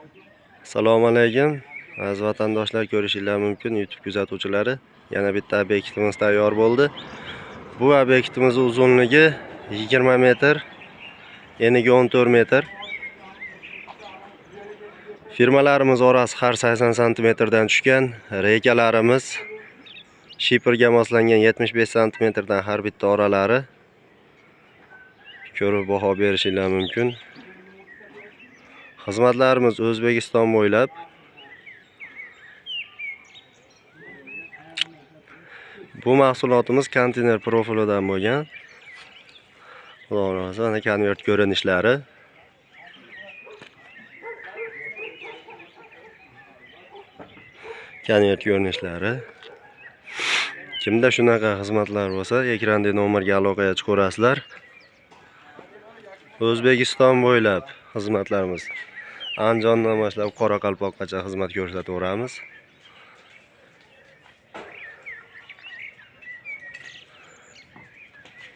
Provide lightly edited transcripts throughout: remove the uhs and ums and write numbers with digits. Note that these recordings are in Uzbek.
Assalomu alaykum. Aziz vatandoshlar, ko'rishingiz mumkin YouTube kuzatuvchilari. Yana bitta obyektimiz tayyor bo'ldi. Bu obyektimiz uzunligi 20 metr, eniga 14 metr. Firmalarimiz orasi har 80 cm dan tushgan. Rekalarimiz shiperga moslangan 75 cm dan har bitta oralari. Ko'rib baho berishingiz mumkin. Xizmatlarimiz O'zbekiston bo'ylab. Bu mahsulotimiz konteyner profilidan bo'lgan. Xudo xohlasa, mana konvert ko'rinishlari. Konvert ko'rinishlari. Kimda shunaqa xizmatlar bo'lsa, ekrandagi nomerga aloqaga chiqarasizlar. O'zbekiston bo'ylab xizmatlarimiz Andijondan boshlab Qoraqalpoqgacha xizmat ko'rsataveramiz.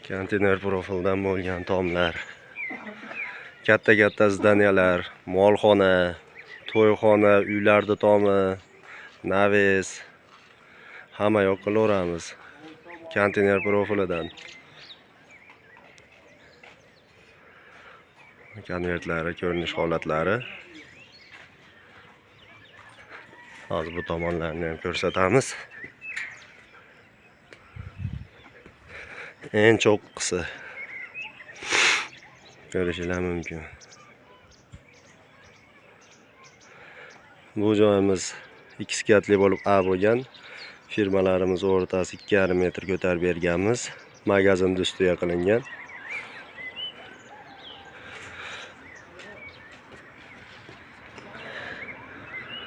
Konteyner profildan bo'lgan tomlar, katta zdaniyalar, molxona, to'yxona, uylarda tomi, naves hamma yoq qilaveramiz. Konteyner profilidan. Konvertlari, ko'rinish holatlari. Hozir bu tomonlarni ham ko'rsatamiz. En cho'qqisi ko'rishingiz mumkin. Bu joyimiz 2 skatli bo'lib A bo'lgan. Firmalarimiz o'rtasi 2,5 metr ko'tarib berganmiz. Magazin ustiga qilingan.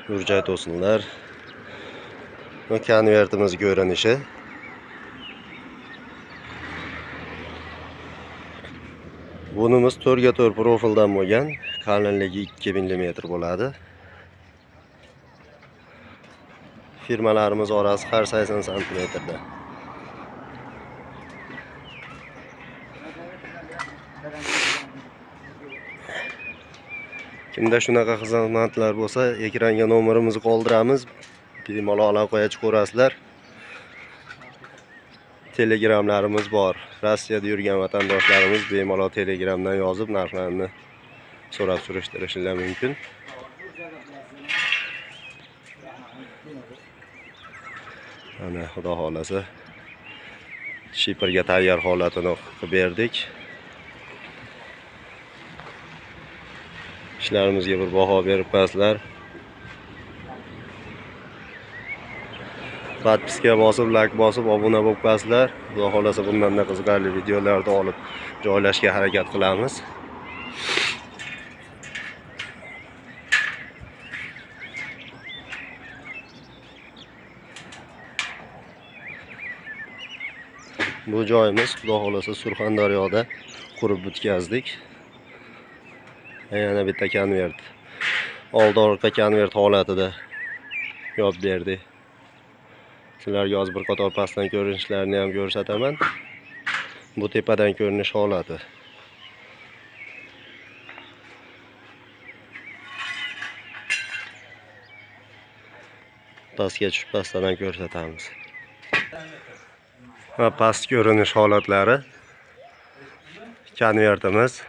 Urjay to'sinlar. Bu konvertimiz ko'rinishi. Bunimiz 4x4 profildan bo'lgan, qalinligi 2 mm bo'ladi. Firmalarimiz orasi har 80 cm da. Kimda shunaqa xizmatlar bo'lsa, ekranga nomerimizni qoldiramiz. Bemalol aloqaga chiqarasizlar. Telegramlarimiz bor. Rossiyada yurgan vatandoshlarimiz bemalol Telegramdan yozib narxlarni so'rab surishtirishingiz mumkin. Ana, xudo xolasa shiperga tayyor holatini qilib berdik. Ishlarimizga bir baho berib qo'yasizlar. Podpiska bosib, like bosib, obuna bo'lib qo'yasizlar. Xudo xolasa bundan qiziqarli videolarni olib joylashga harakat qilamiz. Bu joyimiz xudo xolasa Surxondaryoda qurib bitkazdik. Yana bitta konvert. Old-orqa konvert holatida yopib berdik. Sizlarga hozir bir qator pastdan ko'rinishlarini ham ko'rsataman. Bu tepadan ko'rinish holati. Pastga tushib pastdan ko'rsatamiz. Va past ko'rinish holatlari. Konvertimiz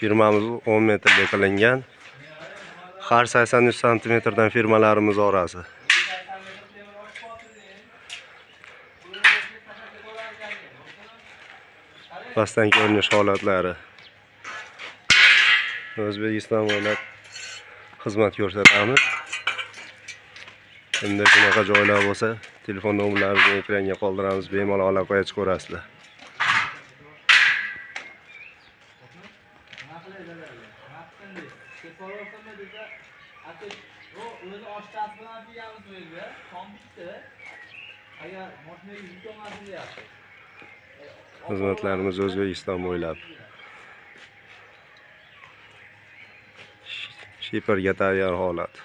firmamiz 10 metrga qilingan. Har 83 cm dan firmalarimiz orasi. Pastdan ko'rinish holatlari. O'zbekiston bo'ylab xizmat ko'rsatamiz. Endi shunaqa joylar bo'lsa, telefon nomerlarini ekranga qoldiramiz, bemalol aloqaga chiqarasizlar. Xizmatlarimiz O'zbekiston bo'ylab. Shiperga tayyor holat.